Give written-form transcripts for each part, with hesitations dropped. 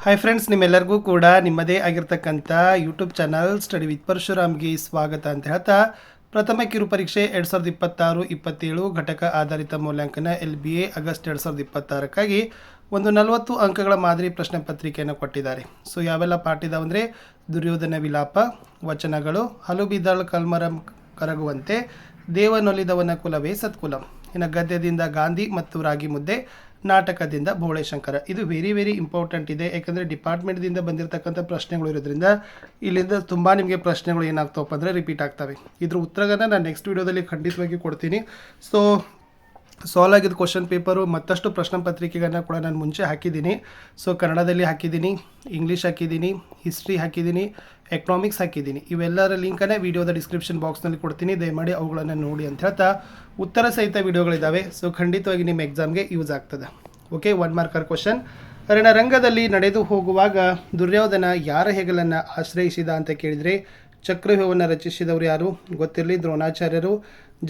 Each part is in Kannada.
ಹಾಯ್ ಫ್ರೆಂಡ್ಸ್, ನಿಮ್ಮೆಲ್ಲರಿಗೂ ಕೂಡ ನಿಮ್ಮದೇ ಆಗಿರ್ತಕ್ಕಂಥ ಯೂಟ್ಯೂಬ್ ಚಾನಲ್ ಸ್ಟಡಿ ವಿತ್ ಪರಶುರಾಮ್ಗೆ ಸ್ವಾಗತ ಅಂತ ಹೇಳ್ತಾ, ಪ್ರಥಮ ಕಿರು ಪರೀಕ್ಷೆ 2026-27 ಘಟಕ ಆಧಾರಿತ ಮೌಲ್ಯಾಂಕನ LBA ಆಗಸ್ಟ್ 2026ಕ್ಕಾಗಿ ಒಂದು 40 ಅಂಕಗಳ ಮಾದರಿ ಪ್ರಶ್ನೆ ಪತ್ರಿಕೆಯನ್ನು ಕೊಟ್ಟಿದ್ದಾರೆ. ಸೊ ಯಾವೆಲ್ಲ ಪಾಠ ಇದಾವಂದರೆ, ದುರ್ಯೋಧನ ವಿಲಾಪ, ವಚನಗಳು, ಹಲು ಬಿದ್ದಾಳು ಕಲ್ಮರಂ ಕರಗುವಂತೆ, ದೇವನೊಲಿದವನ ಕುಲವೇ ಸತ್ಕುಲಂ, ಇನ್ನು ಗದ್ಯದಿಂದ ಗಾಂಧಿ ಮತ್ತು ರಾಗಿ ಮುದ್ದೆ, ನಾಟಕದಿಂದ ಭೋಳೆಶಂಕರ. ಇದು ವೆರಿ ಇಂಪಾರ್ಟೆಂಟ್ ಇದೆ, ಯಾಕಂದರೆ ಡಿಪಾರ್ಟ್ಮೆಂಟ್ದಿಂದ ಬಂದಿರತಕ್ಕಂಥ ಪ್ರಶ್ನೆಗಳು ಇರೋದ್ರಿಂದ ಇಲ್ಲಿಂದ ತುಂಬ ನಿಮಗೆ ಪ್ರಶ್ನೆಗಳು ಏನಾಗ್ತವಪ್ಪ ಅಂದರೆ ರಿಪೀಟ್ ಆಗ್ತವೆ. ಇದ್ರ ಉತ್ತರಗಳನ್ನು ನಾನು ನೆಕ್ಸ್ಟ್ ವೀಡಿಯೋದಲ್ಲಿ ಖಂಡಿತವಾಗಿ ಕೊಡ್ತೀನಿ. ಸೊ ಸಾಲ್ವ್ ಆಗಿದ್ದ ಕ್ವಶನ್ ಪೇಪರು ಮತ್ತಷ್ಟು ಪ್ರಶ್ನೆ ಪತ್ರಿಕೆಗಳನ್ನ ಕೂಡ ನಾನು ಮುಂಚೆ ಹಾಕಿದ್ದೀನಿ. ಸೊ ಕನ್ನಡದಲ್ಲಿ ಹಾಕಿದ್ದೀನಿ, ಇಂಗ್ಲೀಷ್ ಹಾಕಿದ್ದೀನಿ, ಹಿಸ್ಟ್ರಿ ಹಾಕಿದ್ದೀನಿ, ಎಕನಾಮಿಕ್ಸ್ ಹಾಕಿದ್ದೀನಿ. ಇವೆಲ್ಲರ ಲಿಂಕನ್ನು ವೀಡಿಯೋದ ಡಿಸ್ಕ್ರಿಪ್ಷನ್ ಬಾಕ್ಸ್ನಲ್ಲಿ ಕೊಡ್ತೀನಿ, ದಯಮಾಡಿ ಅವುಗಳನ್ನು ನೋಡಿ ಅಂತ ಹೇಳ್ತಾ, ಉತ್ತರ ಸಹಿತ ವೀಡಿಯೋಗಳಿದ್ದಾವೆ. ಸೊ ಖಂಡಿತವಾಗಿ ನಿಮ್ಮ ಎಕ್ಸಾಮ್ಗೆ ಯೂಸ್ ಆಗ್ತದೆ. Okay, 1 marker question. ರಣರಂಗದಲ್ಲಿ ನಡೆದು ಹೋಗುವಾಗ ದುರ್ಯೋಧನ ಯಾರ ಹೆಗಲನ್ನು ಆಶ್ರಯಿಸಿದ ಅಂತ ಕೇಳಿದರೆ, ಚಕ್ರವ್ಯೂಹವನ್ನು ರಚಿಸಿದವರು ಯಾರು? ಗೊತ್ತಿರಲಿ, ದ್ರೋಣಾಚಾರ್ಯರು.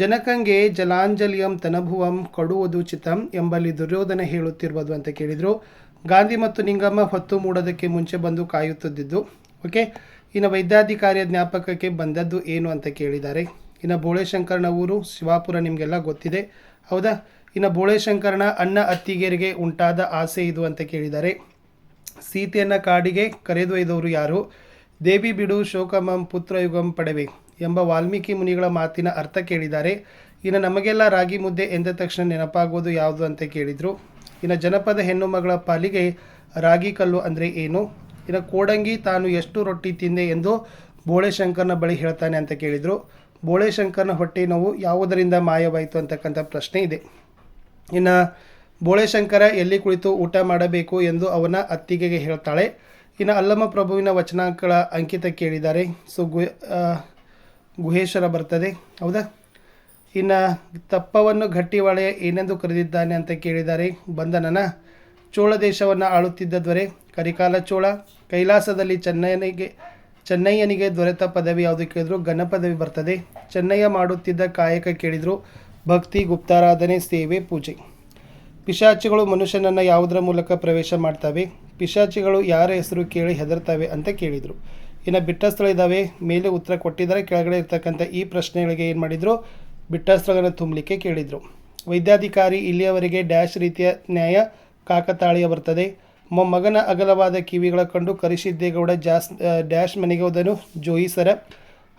ಜನಕಂಗೆ ಜಲಾಂಜಲಿಯಂ ತನಭುವಂ ಕೊಡುವುದು ಚಿತಂ ಎಂಬಲ್ಲಿ ದುರ್ಯೋಧನ ಹೇಳುತ್ತಿರುವುದು ಅಂತ ಕೇಳಿದರು. ಗಾಂಧಿ ಮತ್ತು ನಿಂಗಮ್ಮ ಹೊತ್ತು ಮೂಡೋದಕ್ಕೆ ಮುಂಚೆ ಬಂದು ಕಾಯುತ್ತಿದ್ದು. ಓಕೆ, ಇನ್ನು ವೈದ್ಯಾಧಿಕಾರಿಯ ಜ್ಞಾಪಕಕ್ಕೆ ಬಂದದ್ದು ಏನು ಅಂತ ಕೇಳಿದ್ದಾರೆ. ಇನ್ನು ಬೋಳೆಶಂಕರನ ಊರು ಶಿವಾಪುರ, ನಿಮಗೆಲ್ಲ ಗೊತ್ತಿದೆ ಹೌದಾ. ಇನ್ನು ಬೋಳೆಶಂಕರನ ಅಣ್ಣ ಅತ್ತಿಗೆಯರಿಗೆ ಉಂಟಾದ ಆಸೆ ಇದು ಅಂತ ಕೇಳಿದ್ದಾರೆ. ಸೀತೆಯನ್ನು ಕಾಡಿಗೆ ಕರೆದೊಯ್ದವರು ಯಾರು? ದೇವಿ ಬಿಡು ಶೋಕಮಂ ಪುತ್ರಯುಗಂ ಪಡೆವೆ ಎಂಬ ವಾಲ್ಮೀಕಿ ಮುನಿಗಳ ಮಾತಿನ ಅರ್ಥ ಕೇಳಿದ್ದಾರೆ. ಇನ್ನು ನಮಗೆಲ್ಲ ರಾಗಿ ಮುದ್ದೆ ಎಂದ ತಕ್ಷಣ ನೆನಪಾಗೋದು ಯಾವುದು ಅಂತ ಕೇಳಿದರು. ಇನ್ನು ಜನಪದ ಹೆಣ್ಣು ಮಗಳ ಪಾಲಿಗೆ ರಾಗಿ ಕಲ್ಲು ಅಂದರೆ ಏನು? ಇನ್ನು ಕೋಡಂಗಿ ತಾನು ಎಷ್ಟು ರೊಟ್ಟಿ ತಿಂದೆ ಎಂದು ಬೋಳೆಶಂಕರನ ಬಳಿ ಹೇಳ್ತಾನೆ ಅಂತ ಕೇಳಿದರು. ಬೋಳೆಶಂಕರನ ಹೊಟ್ಟೆ ನೋವು ಯಾವುದರಿಂದ ಮಾಯವಾಯಿತು ಅಂತಕ್ಕಂಥ ಪ್ರಶ್ನೆ ಇದೆ. ಇನ್ನು ಬೋಳೆಶಂಕರ ಎಲ್ಲಿ ಕುಳಿತು ಊಟ ಮಾಡಬೇಕು ಎಂದು ಅವನ ಅತ್ತಿಗೆಗೆ ಹೇಳ್ತಾಳೆ. ಇನ್ನು ಅಲ್ಲಮ ಪ್ರಭುವಿನ ವಚನಗಳ ಅಂಕಿತ ಕೇಳಿದ್ದಾರೆ. ಸೊ ಗುಹೇಶ್ವರ ಬರ್ತದೆ ಹೌದಾ. ಇನ್ನು ತಪ್ಪವನ್ನು ಗಟ್ಟಿವಾಳೆಯ ಏನೆಂದು ಕರೆದಿದ್ದಾನೆ ಅಂತ ಕೇಳಿದ್ದಾರೆ. ಬಂಧನನ. ಚೋಳ ದೇಶವನ್ನು ಆಳುತ್ತಿದ್ದ ದೊರೆ ಕರಿಕಾಲ ಚೋಳ. ಕೈಲಾಸದಲ್ಲಿ ಚೆನ್ನಯ್ಯನಿಗೆ ದೊರೆತ ಪದವಿ ಯಾವುದು ಕೇಳಿದ್ರು? ಘನ ಪದವಿ ಬರ್ತದೆ. ಚೆನ್ನಯ್ಯ ಮಾಡುತ್ತಿದ್ದ ಕಾಯಕ ಕೇಳಿದರು. ಭಕ್ತಿ, ಗುಪ್ತಾರಾಧನೆ, ಸೇವೆ, ಪೂಜೆ. ಪಿಶಾಚಿಗಳು ಮನುಷ್ಯನನ್ನು ಯಾವುದರ ಮೂಲಕ ಪ್ರವೇಶ ಮಾಡ್ತವೆ? ಪಿಶಾಚಿಗಳು ಯಾರ ಹೆಸರು ಕೇಳಿ ಹೆದರ್ತವೆ ಅಂತ ಕೇಳಿದರು. ಇನ್ನು ಬಿಟ್ಟ ಸ್ಥಳ ಇದ್ದಾವೆ, ಮೇಲೆ ಉತ್ತರ ಕೊಟ್ಟಿದ್ದಾರೆ. ಕೆಳಗಡೆ ಇರ್ತಕ್ಕಂಥ ಈ ಪ್ರಶ್ನೆಗಳಿಗೆ ಏನು ಮಾಡಿದರು? ಬಿಟ್ಟ ಸ್ಥಳಗಳನ್ನು ತುಂಬಲಿಕ್ಕೆ ಕೇಳಿದರು. ವೈದ್ಯಾಧಿಕಾರಿ ಇಲ್ಲಿಯವರೆಗೆ ಡ್ಯಾಶ್ ರೀತಿಯ ನ್ಯಾಯ ಕಾಕತಾಳೀಯ ಬರ್ತದೆ. ಮಗನ ಅಗಲವಾದ ಕಿವಿಗಳ ಕಂಡು ಕರಿಸಿದ್ದೇಗೌಡ ಡ್ಯಾಶ್ ಮನೆಗೆ ಹೋದನು ಜೋಯಿಸರ.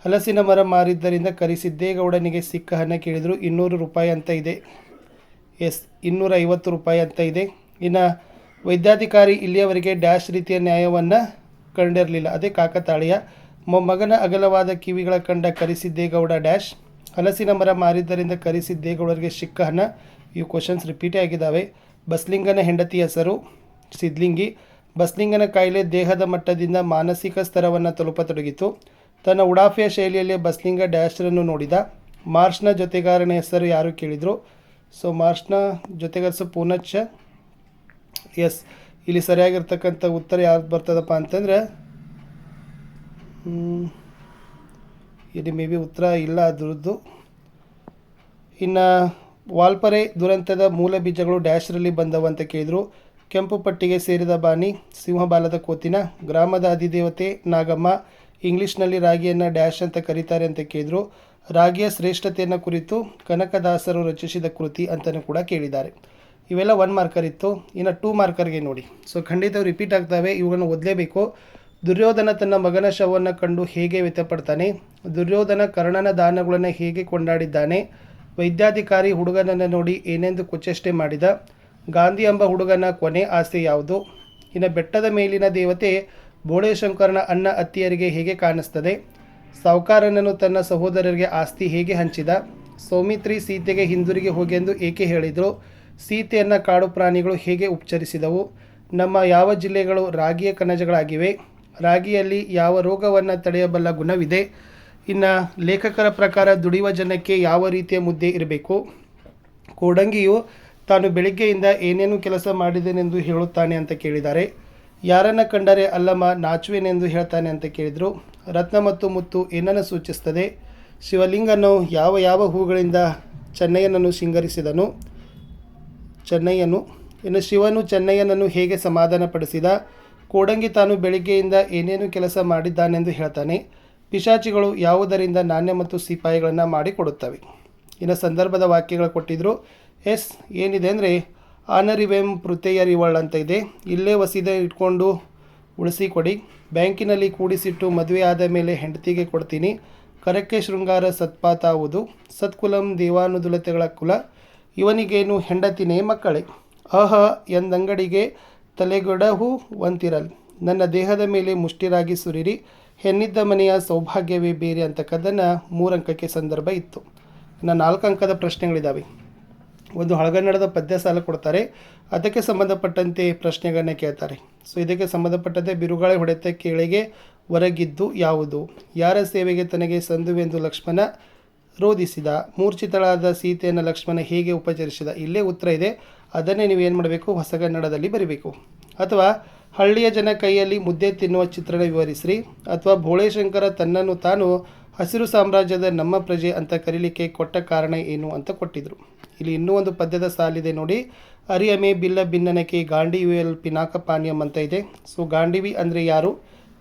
ಹಲಸಿನ ಮರ ಮಾರಿದ್ದರಿಂದ ಕರಿಸಿದ್ದೇಗೌಡನಿಗೆ ಸಿಕ್ಕ ಹಣ ಕೇಳಿದರು. 200 ರೂಪಾಯಿ ಅಂತ ಇದೆ. ಎಸ್, 250 ರೂಪಾಯಿ ಅಂತ ಇದೆ. ಇನ್ನು ವೈದ್ಯಾಧಿಕಾರಿ ಇಲ್ಲಿಯವರೆಗೆ ಡ್ಯಾಶ್ ರೀತಿಯ ನ್ಯಾಯವನ್ನು ಕಂಡಿರಲಿಲ್ಲ, ಅದೇ ಕಾಕತಾಳೀಯ. ಮಗನ ಅಗಲವಾದ ಕಿವಿಗಳ ಕಂಡ ಕರಿಸಿದ್ದೇಗೌಡ ಡ್ಯಾಶ್. ಹಲಸಿನ ಮರ ಮಾರಿದ್ದರಿಂದ ಕರಿಸಿದ್ದೇಗೌಡರಿಗೆ ಸಿಕ್ಕ ಹಣ. ಇವು ಕ್ವಶನ್ಸ್ ರಿಪೀಟೇ ಆಗಿದ್ದಾವೆ. ಬಸ್ಲಿಂಗನ ಹೆಂಡತಿ ಹೆಸರು ಸಿದ್ಲಿಂಗಿ. ಬಸ್ಲಿಂಗನ ಕಾಯಿಲೆ ದೇಹದ ಮಟ್ಟದಿಂದ ಮಾನಸಿಕ ಸ್ತರವನ್ನು ತಲುಪತೊಡಗಿತು. ತನ್ನ ಉಡಾಫೆಯ ಶೈಲಿಯಲ್ಲಿ ಬಸ್ಲಿಂಗ ಡ್ಯಾಶ್ರನ್ನು ನೋಡಿದ. ಮಾರ್ಚ್ನ ಜೊತೆಗಾರನ ಹೆಸರು ಯಾರು ಕೇಳಿದರು? ಸೊ ಮಾರ್ಚ್ನ ಜೊತೆಗಾರ ಪೂನಚ್ಚ. ಎಸ್, ಇಲ್ಲಿ ಸರಿಯಾಗಿರ್ತಕ್ಕಂಥ ಉತ್ತರ ಯಾವ್ದು ಬರ್ತದಪ್ಪ ಅಂತಂದರೆ, ಇಲ್ಲಿ ಮೇ ಬಿ ಉತ್ತರ ಇಲ್ಲ ಅದರದ್ದು. ಇನ್ನು ವಾಲ್ಪರೆ ದುರಂತದ ಮೂಲ ಬೀಜಗಳು ಡ್ಯಾಶ್ರಲ್ಲಿ ಬಂದವು ಅಂತ ಕೇಳಿದರು. ಕೆಂಪು ಪಟ್ಟಿಗೆ ಸೇರಿದ ಬಾನಿ ಸಿಂಹಬಾಲದ ಕೋತಿನ. ಗ್ರಾಮದ ಅಧಿದೇವತೆ ನಾಗಮ್ಮ. ಇಂಗ್ಲೀಷ್ನಲ್ಲಿ ರಾಗಿಯನ್ನು ಡ್ಯಾಶ್ ಅಂತ ಕರೀತಾರೆ ಅಂತ ಕೇಳಿದರು. ರಾಗಿಯ ಶ್ರೇಷ್ಠತೆಯನ್ನು ಕುರಿತು ಕನಕದಾಸರು ರಚಿಸಿದ ಕೃತಿ ಅಂತಲೂ ಕೂಡ ಕೇಳಿದ್ದಾರೆ. ಇವೆಲ್ಲ 1 ಮಾರ್ಕರ್ ಇತ್ತು. ಇನ್ನು 2 ಮಾರ್ಕರ್ಗೆ ನೋಡಿ. ಸೊ ಖಂಡಿತ ರಿಪೀಟ್ ಆಗ್ತವೆ, ಇವುಗಳನ್ನು ಓದಲೇಬೇಕು. ದುರ್ಯೋಧನ ತನ್ನ ಮಗನ ಶವವನ್ನು ಕಂಡು ಹೇಗೆ ವ್ಯಥಪಡ್ತಾನೆ? ದುರ್ಯೋಧನ ಕರ್ಣನ ದಾನಗಳನ್ನು ಹೇಗೆ ಕೊಂಡಾಡಿದ್ದಾನೆ? ವೈದ್ಯಾಧಿಕಾರಿ ಹುಡುಗನನ್ನು ನೋಡಿ ಏನೆಂದು ಕುಚೇಷ್ಟೆ ಮಾಡಿದ? ಗಾಂಧಿ ಎಂಬ ಹುಡುಗನ ಕೊನೆ ಆಸೆ ಯಾವುದು? ಇನ್ನು ಬೆಟ್ಟದ ಮೇಲಿನ ದೇವತೆ ಬೋಳೆಶಂಕರನ ಅಣ್ಣ ಅತ್ತಿಯರಿಗೆ ಹೇಗೆ ಕಾಣಿಸ್ತದೆ? ಸಾಹುಕಾರನನ್ನು ತನ್ನ ಸಹೋದರರಿಗೆ ಆಸ್ತಿ ಹೇಗೆ ಹಂಚಿದ? ಸೌಮಿತ್ರಿ ಸೀತೆಗೆ ಹಿಂದಿರುಗಿ ಹೋಗೆಂದು ಏಕೆ ಹೇಳಿದರು? ಸೀತೆಯನ್ನು ಕಾಡು ಪ್ರಾಣಿಗಳು ಹೇಗೆ ಉಪಚರಿಸಿದವು? ನಮ್ಮ ಯಾವ ಜಿಲ್ಲೆಗಳು ರಾಗಿಯ ಕಣಜಗಳಾಗಿವೆ? ರಾಗಿಯಲ್ಲಿ ಯಾವ ರೋಗವನ್ನು ತಡೆಯಬಲ್ಲ ಗುಣವಿದೆ? ಇನ್ನು ಲೇಖಕರ ಪ್ರಕಾರ ದುಡಿಯುವ ಜನಕ್ಕೆ ಯಾವ ರೀತಿಯ ಮುದ್ದೆ ಇರಬೇಕು? ಕೋಡಂಗಿಯು ತಾನು ಬೆಳಿಗ್ಗೆಯಿಂದ ಏನೇನು ಕೆಲಸ ಮಾಡಿದೆನೆಂದು ಹೇಳುತ್ತಾನೆ ಅಂತ ಕೇಳಿದ್ದಾರೆ. ಯಾರನ್ನು ಕಂಡರೆ ಅಲ್ಲಮ್ಮ ನಾಚುವೆನೆಂದು ಹೇಳ್ತಾನೆ ಅಂತ ಕೇಳಿದರು. ರತ್ನ ಮತ್ತು ಮುತ್ತು ಏನನ್ನು ಸೂಚಿಸ್ತದೆ? ಶಿವಲಿಂಗನು ಯಾವ ಹೂಗಳಿಂದ ಚೆನ್ನಯ್ಯನನ್ನು ಶೃಂಗರಿಸಿದನು? ಚೆನ್ನಯ್ಯನು. ಇನ್ನು ಶಿವನು ಚೆನ್ನಯ್ಯನನ್ನು ಹೇಗೆ ಸಮಾಧಾನಪಡಿಸಿದ? ಕೋಡಂಗಿ ತಾನು ಬೆಳಿಗ್ಗೆಯಿಂದ ಏನೇನು ಕೆಲಸ ಮಾಡಿದ್ದಾನೆಂದು ಹೇಳ್ತಾನೆ. ಪಿಶಾಚಿಗಳು ಯಾವುದರಿಂದ ನಾಣ್ಯ ಮತ್ತು ಸಿಪಾಯಿಗಳನ್ನು ಮಾಡಿಕೊಡುತ್ತವೆ. ಇನ್ನು ಸಂದರ್ಭದ ವಾಕ್ಯಗಳು ಕೊಟ್ಟಿದ್ರು. ಎಸ್ ಏನಿದೆ ಅಂದರೆ ಆನರಿವೆಂ ಪೃತೆಯರಿವಳ್ ಅಂತ ಇದೆ. ಇಲ್ಲೇ ವಸೀದೆ ಇಟ್ಕೊಂಡು ಉಳಿಸಿಕೊಡಿ. ಬ್ಯಾಂಕಿನಲ್ಲಿ ಕೂಡಿಸಿಟ್ಟು ಮದುವೆ ಆದ ಮೇಲೆ ಹೆಂಡತಿಗೆ ಕೊಡ್ತೀನಿ. ಕರಕ್ಕೆ ಶೃಂಗಾರ ಸತ್ಪಾತಾವುದು. ಸತ್ಕುಲಂ ದೇವಾನುದುಲತೆಗಳ ಕುಲ. ಇವನಿಗೇನು ಹೆಂಡತಿನೇ ಮಕ್ಕಳೇ. ಅಹ ಎಂದಂಗಡಿಗೆ ತಲೆಗೊಡಹು ವಂತಿರಲ್. ನನ್ನ ದೇಹದ ಮೇಲೆ ಮುಷ್ಟಿರಾಗಿ ಸುರಿರಿ. ಹೆಣ್ಣಿದ್ದ ಮನೆಯ ಸೌಭಾಗ್ಯವೇ ಬೇರೆ ಅಂತಕ್ಕದ್ದನ್ನು 3 ಅಂಕಕ್ಕೆ ಸಂದರ್ಭ ಇತ್ತು. ಇನ್ನು 4 ಅಂಕದ ಪ್ರಶ್ನೆಗಳಿದ್ದಾವೆ. ಒಂದು ಹಳಗನ್ನಡದ ಪದ್ಯ ಸಾಲ ಕೊಡ್ತಾರೆ, ಅದಕ್ಕೆ ಸಂಬಂಧಪಟ್ಟಂತೆ ಪ್ರಶ್ನೆಗಳನ್ನ ಕೇಳ್ತಾರೆ. ಸೊ ಇದಕ್ಕೆ ಸಂಬಂಧಪಟ್ಟಂತೆ ಬಿರುಗಾಳಿ ಹೊಡೆತ ಕೆಳಗೆ ಹೊರಗಿದ್ದು ಯಾವುದು? ಯಾರ ಸೇವೆಗೆ ತನಗೆ ಸಂದುವೆಂದು ಲಕ್ಷ್ಮಣ ರೋಧಿಸಿದ? ಮೂರ್ಛಿತಳಾದ ಸೀತೆಯನ್ನು ಲಕ್ಷ್ಮಣ ಹೇಗೆ ಉಪಚರಿಸಿದ? ಇಲ್ಲೇ ಉತ್ತರ ಇದೆ. ಅದನ್ನೇ ನೀವು ಏನು ಮಾಡಬೇಕು, ಹೊಸಗನ್ನಡದಲ್ಲಿ ಬರೀಬೇಕು. ಅಥವಾ ಹಳ್ಳಿಯ ಜನ ಕೈಯಲ್ಲಿ ಮುದ್ದೆ ತಿನ್ನುವ ಚಿತ್ರಣ ವಿವರಿಸ್ರಿ. ಅಥವಾ ಭೋಳೇಶಂಕರ ತನ್ನನ್ನು ತಾನು ಹಸಿರು ಸಾಮ್ರಾಜ್ಯದ ನಮ್ಮ ಪ್ರಜೆ ಅಂತ ಕರೀಲಿಕ್ಕೆ ಕೊಟ್ಟ ಕಾರಣ ಏನು ಅಂತ ಕೊಟ್ಟಿದ್ರು. ಇಲ್ಲಿ ಇನ್ನೂ ಒಂದು ಪದ್ಯದ ಸಾಲಿದೆ ನೋಡಿ. ಅರಿಯಮೆ ಬಿಲ್ಲ ಭಿನ್ನನಕ್ಕೆ ಗಾಂಡಿವಿಯಲ್ ಪಿನಾಕಪಾನೀಯಂ ಅಂತ ಇದೆ. ಸೊ ಗಾಂಡಿವಿ ಅಂದರೆ ಯಾರು,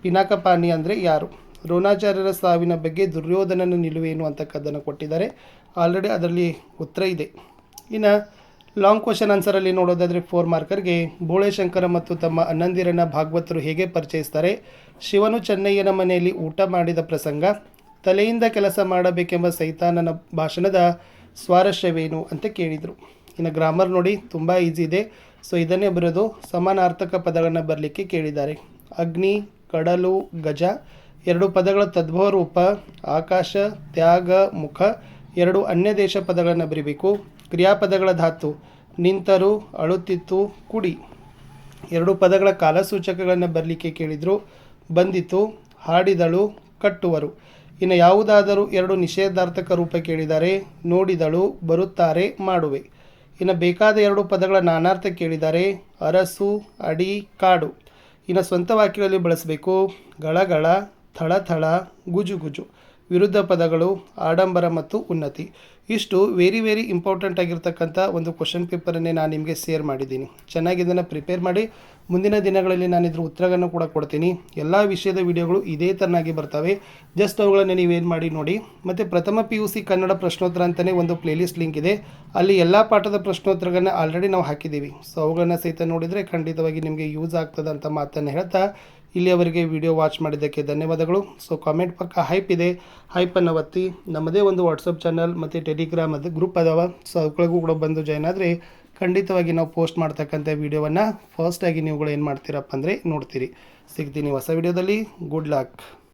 ಪಿನಾಕಪಾನಿ ಅಂದರೆ ಯಾರು? ದ್ರೋಣಾಚಾರ್ಯರ ಸಾವಿನ ಬಗ್ಗೆ ದುರ್ಯೋಧನನ ನಿಲುವೇನು ಅಂತಕ್ಕದ್ದನ್ನು ಕೊಟ್ಟಿದ್ದಾರೆ. ಆಲ್ರೆಡಿ ಅದರಲ್ಲಿ ಉತ್ತರ ಇದೆ. ಇನ್ನು ಲಾಂಗ್ ಕ್ವಶನ್ ಆನ್ಸರಲ್ಲಿ ನೋಡೋದಾದರೆ 4 ಮಾರ್ಕರ್ಗೆ ಭೋಳೇಶಂಕರ ಮತ್ತು ತಮ್ಮ ಅಣ್ಣಂದಿರನ್ನ ಭಾಗವತರು ಹೇಗೆ ಪರಿಚಯಿಸ್ತಾರೆ? ಶಿವನು ಚೆನ್ನಯ್ಯನ ಮನೆಯಲ್ಲಿ ಊಟ ಮಾಡಿದ ಪ್ರಸಂಗ. ತಲೆಯಿಂದ ಕೆಲಸ ಮಾಡಬೇಕೆಂಬ ಸೈತಾನನ ಭಾಷಣದ ಸ್ವಾರಸ್ಯವೇನು ಅಂತ ಕೇಳಿದರು. ಇನ್ನು ಗ್ರಾಮರ್ ನೋಡಿ, ತುಂಬ ಈಸಿ ಇದೆ. ಸೊ ಇದನ್ನೇ ಬರೋದು. ಸಮಾನಾರ್ಥಕ ಪದಗಳನ್ನು ಬರಲಿಕ್ಕೆ ಕೇಳಿದ್ದಾರೆ. ಅಗ್ನಿ, ಕಡಲು, ಗಜ 2 ಪದಗಳ ತದ್ಭವ ರೂಪ. ಆಕಾಶ, ತ್ಯಾಗ, ಮುಖ 2 ಅನ್ಯ ದೇಶ ಪದಗಳನ್ನು ಬರೀಬೇಕು. ಕ್ರಿಯಾಪದಗಳ ಧಾತು ನಿಂತರು, ಅಳುತ್ತಿತ್ತು, ಕುಡಿ 2 ಪದಗಳ ಕಾಲಸೂಚಕಗಳನ್ನು ಬರಲಿಕ್ಕೆ ಕೇಳಿದರು. ಬಂದಿತು, ಹಾಡಿದಳು, ಕಟ್ಟುವರು. ಇನ್ನು ಯಾವುದಾದರೂ 2 ನಿಷೇಧಾರ್ಥಕ ರೂಪ ಕೇಳಿದ್ದಾರೆ. ನೋಡಿದಳು, ಬರುತ್ತಾರೆ, ಮಾಡುವೆ. ಇನ್ನು ಬೇಕಾದ 2 ಪದಗಳ ನಾನಾರ್ಥ ಕೇಳಿದ್ದಾರೆ. ಅರಸು, ಅಡಿ, ಕಾಡು. ಇನ್ನು ಸ್ವಂತ ವಾಕ್ಯಗಳಲ್ಲಿ ಬಳಸಬೇಕು. ಗಳಗಳ, ಥಳಥಳ, ಗುಜುಗುಜು. ವಿರುದ್ಧ ಪದಗಳು ಆಡಂಬರ ಮತ್ತು ಉನ್ನತಿ. ಇಷ್ಟು ವೆರಿ ಇಂಪಾರ್ಟೆಂಟ್ ಆಗಿರ್ತಕ್ಕಂಥ ಒಂದು ಕ್ವಶನ್ ಪೇಪರನ್ನೇ ನಾನು ನಿಮಗೆ ಶೇರ್ ಮಾಡಿದ್ದೀನಿ. ಚೆನ್ನಾಗಿ ಇದನ್ನು ಪ್ರಿಪೇರ್ ಮಾಡಿ. ಮುಂದಿನ ದಿನಗಳಲ್ಲಿ ನಾನು ಇದ್ರ ಉತ್ತರಗಳನ್ನು ಕೂಡ ಕೊಡ್ತೀನಿ. ಎಲ್ಲ ವಿಷಯದ ವಿಡಿಯೋಗಳು ಇದೇ ಥರನಾಗಿ ಬರ್ತವೆ. ಜಸ್ಟ್ ಅವುಗಳನ್ನು ನೀವೇನು ಮಾಡಿ ನೋಡಿ. ಮತ್ತು ಪ್ರಥಮ PUC ಕನ್ನಡ ಪ್ರಶ್ನೋತ್ತರ ಅಂತಲೇ ಒಂದು ಪ್ಲೇಲಿಸ್ಟ್ ಲಿಂಕ್ ಇದೆ. ಅಲ್ಲಿ ಎಲ್ಲ ಪಾಠದ ಪ್ರಶ್ನೋತ್ತರಗಳನ್ನ ಆಲ್ರೆಡಿ ನಾವು ಹಾಕಿದ್ದೀವಿ. ಸೊ ಅವುಗಳನ್ನು ಸಹಿತ ನೋಡಿದರೆ ಖಂಡಿತವಾಗಿ ನಿಮಗೆ ಯೂಸ್ ಆಗ್ತದೆ ಅಂತ ಮಾತನ್ನು ಹೇಳ್ತಾ ಇಲ್ಲಿಯವರೆಗೆ ವಿಡಿಯೋ ವಾಚ್ ಮಾಡಿದ್ದಕ್ಕೆ ಧನ್ಯವಾದಗಳು. ಸೊ ಕಾಮೆಂಟ್ ಪಕ್ಕ ಹೈಪ್ ಇದೆ, ಹೈಪನ್ನು ಒತ್ತಿ. ನಮ್ಮದೇ ಒಂದು ವಾಟ್ಸಪ್ ಚಾನಲ್ ಮತ್ತು ಟೆಲಿಗ್ರಾಮ್ ಅದು ಗ್ರೂಪ್ ಅದಾವ. ಸೊ ಅವುಗಳಿಗೂ ಕೂಡ ಬಂದು ಜಾಯ್ನ್ ಆದರೆ ಖಂಡಿತವಾಗಿ ನಾವು ಪೋಸ್ಟ್ ಮಾಡ್ತಕ್ಕಂಥ ವಿಡಿಯೋವನ್ನು ಫಸ್ಟಾಗಿ ನೀವುಗಳು ಏನು ಮಾಡ್ತೀರಪ್ಪ ಅಂದರೆ ನೋಡ್ತೀರಿ. ಸಿಗ್ತೀನಿ ಹೊಸ ವಿಡಿಯೋದಲ್ಲಿ. Good luck.